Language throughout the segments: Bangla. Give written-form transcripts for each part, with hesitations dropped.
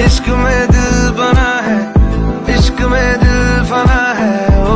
इश्क में दिल बना है, इश्क में दिल फना है। ओ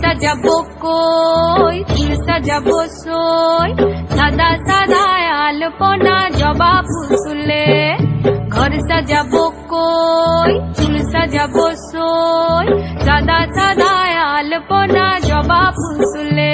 सजाबो कोई फूल सजाबो सोई सादा सादा आलपना जवाब सुले घर सजाबो कोई फूल सजाबो सोई सादा सादा आलपना जवाब सुले।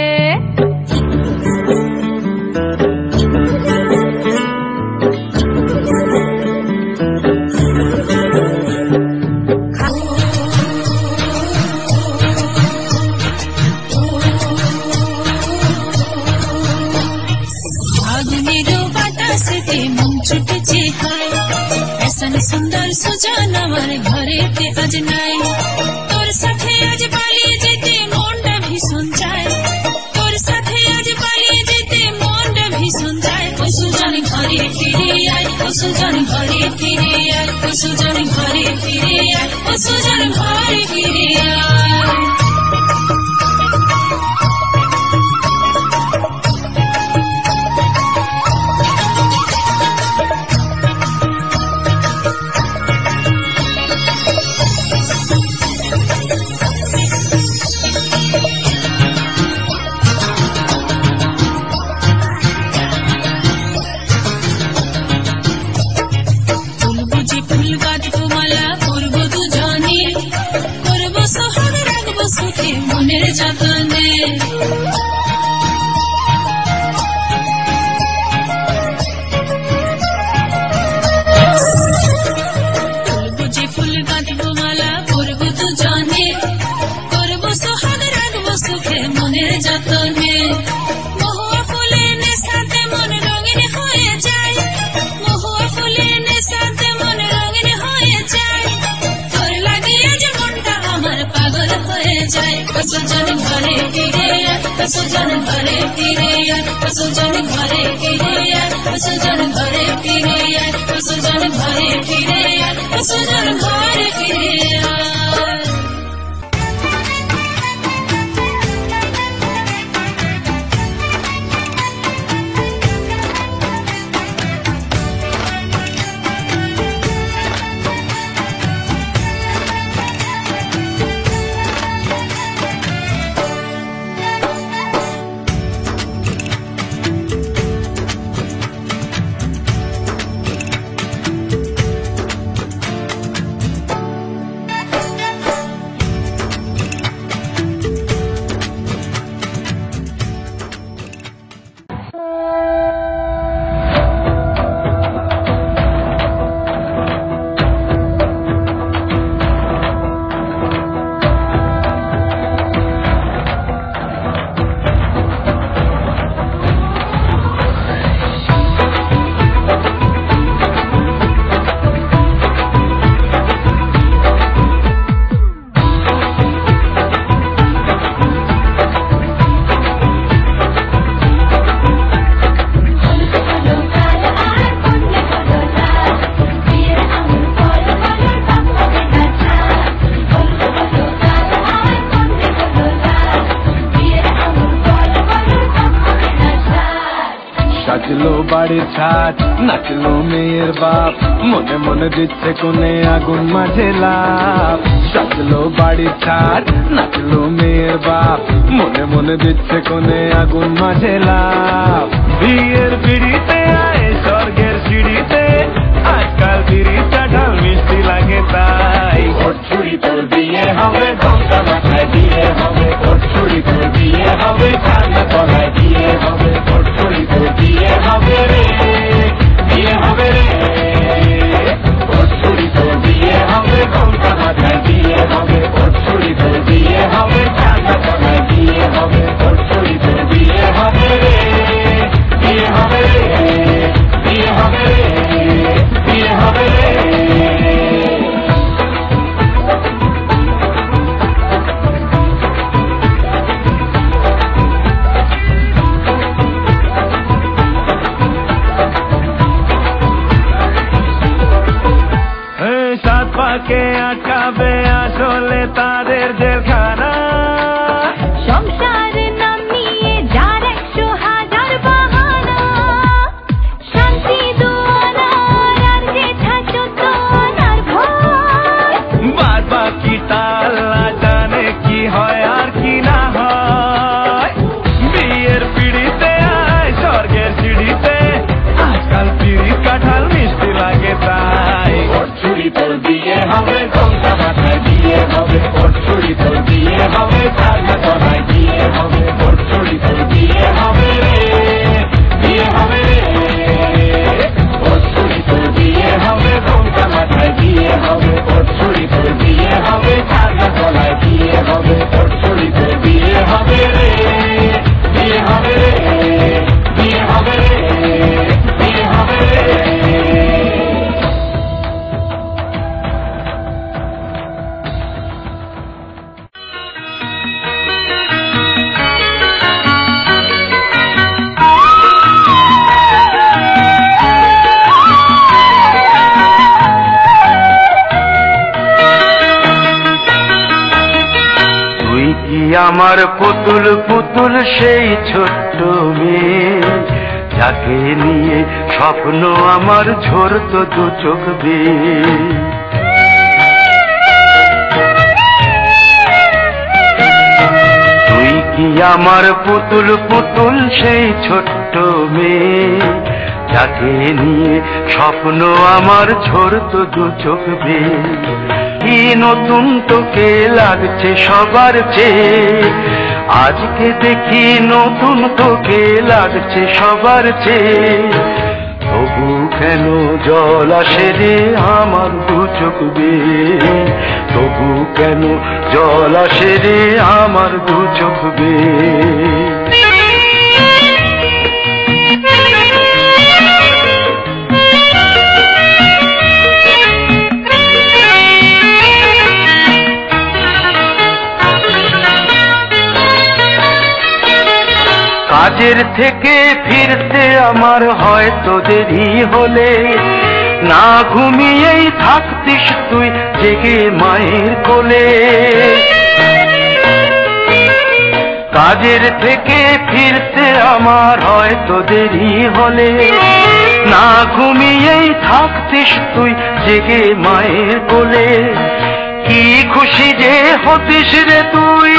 সুন্দর সুজন আমার ঘরেতে আজ নাই তোর সাথে আজ পালিয়ে যেতে মনটা ভীষণ চায় তোর সাথে আজ পালিয়ে যেতে মনটা ভীষণ চায় ও সুজন ঘরে ফিরে আয় ও সুজন ঘরে ফিরে আয় ও সুজন ঘরে ফিরে আয় ও সুজন ঘরে ফিরে আয় মনের যতনে বুঝে ফুল গাঁথব মালা করব দুজনে করব সোহাগ রাখব সুখে মনের যতনে মহুয়া ফুলে নেশাতে মন রঙিন হয়ে যায় মহুয়া ফুলে নেশাতে মন রঙিন হয়ে যায় তোর লাগিয়ে যে মনটা আমার পাগল হয়ে যায় সুজন ঘরে ফিরে আয় সুজন ঘরে ফিরে আয় সুজন ঘরে ফিরে আয় সুজন ঘরে ফিরে আয় সুজন ঘরে ফিরে আয় সুজন ঘরে ফিরে আয় সাজলো বাড়ির ছাদ নাচলো মেয়ের বাপ মনে মনে দিচ্ছে কোনে আগুন মাঝে লাভ সাজলো বাড়ির ছাদ নাচলো মেয়ের বাপ মনে মনে দিচ্ছে কোনে আগুন মাঝে লাভ বিয়ের পিড়িতে আয় স্বর্গের সিঁড়িতে আজকাল পিড়িটা ঢাল মিষ্টি লাগে তাই ওর ছুরি তোর বিয়ে হবে ঘন্টা মাথায় দিয়ে হবে ওর ছুরি তোর বিয়ে হবে ঠান্ডা তলায় দিয়ে হবে ওর ছুরি তোর বিয়ে হবে রে বিয়ে হবে রে ওর ছুরি তোর বিয়ে হবে ঘন্টা মাথায় দিয়ে হবে ওর ছুরি তোর বিয়ে হবে ঠান্ডা তলায় দিয়ে হবে ওর ছুরি তোর বিয়ে হবে রে বিয়ে হবে রে বিয়ে হবে রে বিয়ে হবে রে কে আটকাবে আসলে তাদের জেলখানা সংসার নামিয়ে যার 100,000 বাহানা শান্তি দুয়ানার আর যে থাকতো তোনার ভয় বাদ বাকি তাল্লা জানে কি হয় আর কি না হয় বিয়ের পিড়িতে আয় স্বর্গের সিঁড়িতে আজকাল পিড়ি কাঁঠাল মিষ্টি লাগে তাই ওর ছুরি তোর বিয়ে হবে ঘন্টা মাথায় আমার পুতুল পুতুল সেই ছোট্ট মেয়ে, যাকে নিয়ে স্বপ্ন আমার ঝরতো দু চোখ বেয়ে। তুই কি আমার পুতুল পুতুল সেই ছোট্ট মেয়ে, যাকে নিয়ে স্বপ্ন আমার ঝরতো দু চোখ বেয়ে। কি নতুন তোকে লাগছে সবার চেয়ে, আজকে দেখি নতুন তোকে লাগছে সবার চেয়ে। তবু কেন জল আসে রে আমার দু চোখ বেয়ে, তবু কেন জল আসে রে আমার দু চোখ বেয়ে। কাজের থেকে ফিরতে আমার হয়তো দেরি হলে, না ঘুমিয়েই থাকতিস তুই জেগে মায়ের কোলে। কাজের থেকে ফিরতে আমার হয়তো দেরি হলে, না ঘুমিয়েই থাকতিস তুই জেগে মায়ের কোলে। কি খুশি যে হতিস রে তুই,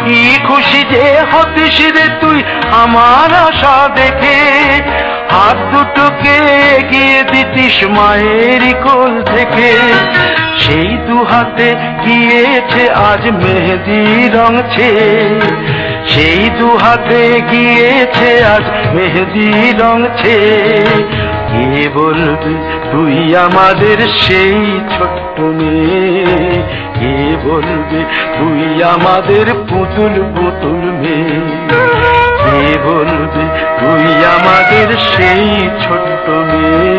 কি খুশি যে হতিস রে তুই আমার আশা দেখে। হাত দুটোকে এগিয়ে দিতিস মায়ের কোল থেকে, সেই দু হাতে গিয়েছে আজ মেহেদি রং ছেয়ে। সেই দু হাতে গিয়েছে আজ মেহেদি রং ছেয়ে। কে বলবে তুই আমাদের সেই ছোট্ট মেয়ে, কে বলবে তুই আমাদের পুতুল পুতুল মেয়ে। কে বলবে তুই আমাদের সেই ছোট্ট মেয়ে,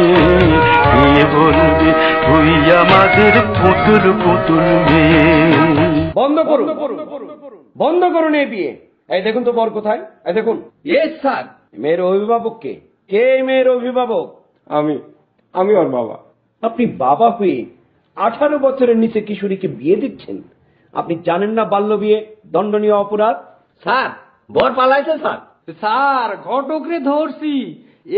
কে বলবে তুই আমাদের পুতুল পুতুল মেয়ে। বন্ধ করুন, বন্ধ করুন এই বিয়ে। এই দেখুন তো বর কোথায়, এই দেখুন। Yes sir. মেয়ের অভিভাবক কে? কে মেয়ের অভিভাবক? আমি ওর বাবা। আপনি বাবা হয়ে 18 বছরের নিচে কিশোরীকে বিয়ে দিচ্ছেন? আপনি জানেন না বাল্য বিয়ে দণ্ডনীয় অপরাধ? স্যার বর পালাইছে স্যার। স্যার ঘটকরে ধরছি,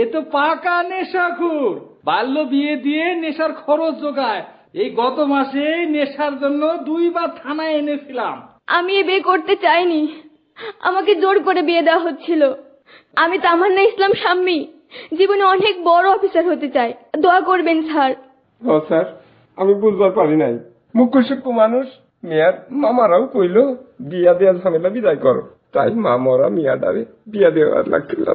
এ তো পাকা নেশাখোর। বাল্য বিয়ে দিয়ে নেশার খরচ জোগায়। এই গত মাসে নেশার জন্য 2 বার থানায় এনেছিলাম। আমি এ বিয়ে করতে চাইনি, আমাকে জোর করে বিয়ে দেওয়া হচ্ছিল। আমি তামান্না ইসলাম শাম্মী, জীবনে অনেক বড় অফিসার হতে চাই, দোয়া করবেন স্যার। ও স্যার, আমি বুঝবার পারি নাই। মুখ্য সূক্ষ্ম মানুষ। মেয়ার মামারাও কইল বিয়া দেওয়ার ঝামেলা বিদায় করো, তাই মামরা মিয়াডারে বিয়া দেওয়ার লাগছিল।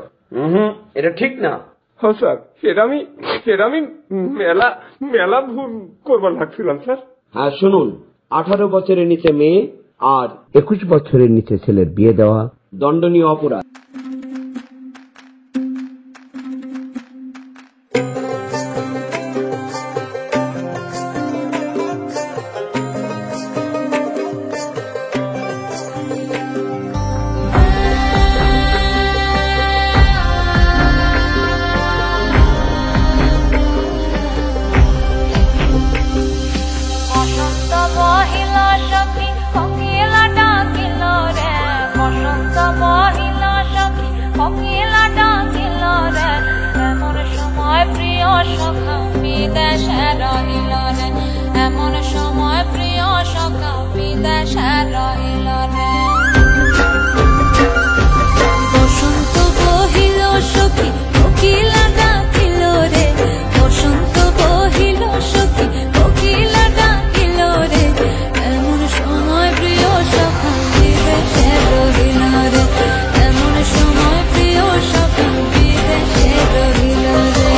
এটা ঠিক না। ও স্যার, সেটা আমি মেলা মেলা ভুল করবার লাগছিলাম স্যার। হ্যাঁ শুনুন, 18 বছরের নিচে মেয়ে আর 21 বছরের নিচে ছেলের বিয়ে দেওয়া দণ্ডনীয় অপরাধ। এমন সময় প্রিয় সখা বিদেশে রহিল রে। বসন্ত বহিল সখী কোকিলা ডাকিল রে, বসন্ত বহিল সখী কোকিলা ডাকিল রে। এমন সময় প্রিয় সখা বিদেশে রহিল রে, এমন সময় প্রিয় সখা বিদেশে রহিল রে।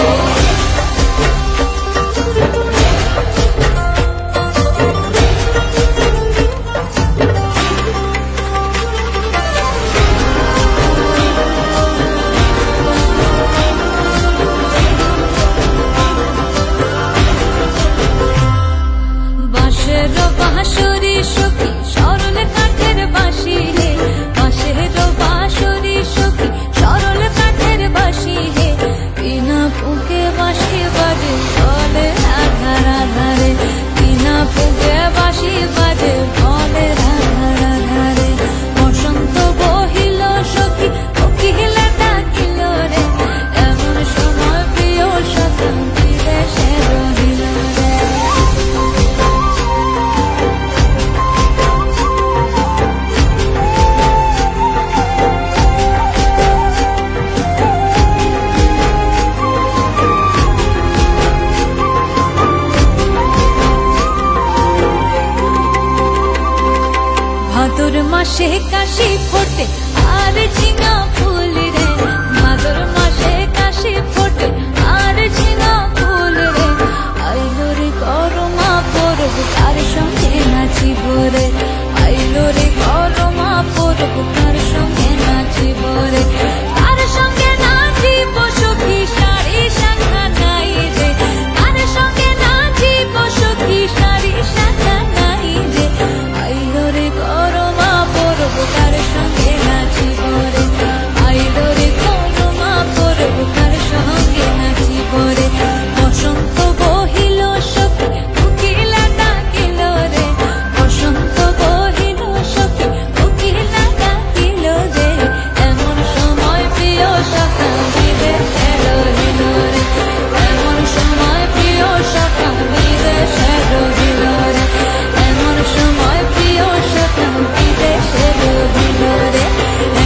মাসে কাশি ফোটে আর ঝিঙা ফুল রে, ভাদর মাসে কাশি ফোটে আর ঝিঙা ফুল রে। আইলো রে করমা পরব তার সঙ্গে নাচিব রে, আইলো রে করমা পরব তার সঙ্গে নাচিব রে। তার সঙ্গে নাচিব সখী শাড়ি শাখা নাই রে, তার সঙ্গে নাচিব সখী শাড়ি শাখা নাই রে। আইলো রে করমা পরব তার সঙ্গে নাচিব রে, আইলো রে করমা পরব তার সঙ্গে নাচিব রে। বসন্ত বহিল সখী কোকিলা ডাকিল রে, বসন্ত বহিল সখী কোকিলা ডাকিল রে। এমন সময় প্রিয় সখা বিদেশে রহিল রে, এমন সময় প্রিয় সখা বিদেশে রহিল রে, এমন সময় প্রিয় সখা বিদেশে রহিল রে,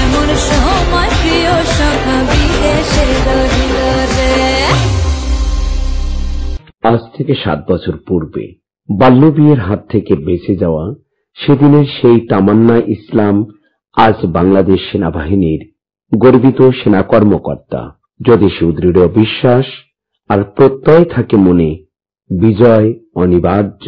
এমন সময় প্রিয় সখা বিদেশে রহিল রে। আজ থেকে 7 বছর পূর্বে বাল্যবিয়ের হাত থেকে বেঁচে যাওয়া সেদিনের সেই তামান্না ইসলাম আজ বাংলাদেশ সেনাবাহিনীর গর্বিত সেনা কর্মকর্তা। যদি সুদৃঢ় বিশ্বাস আর প্রত্যয় থাকে মনে, বিজয় অনিবার্য।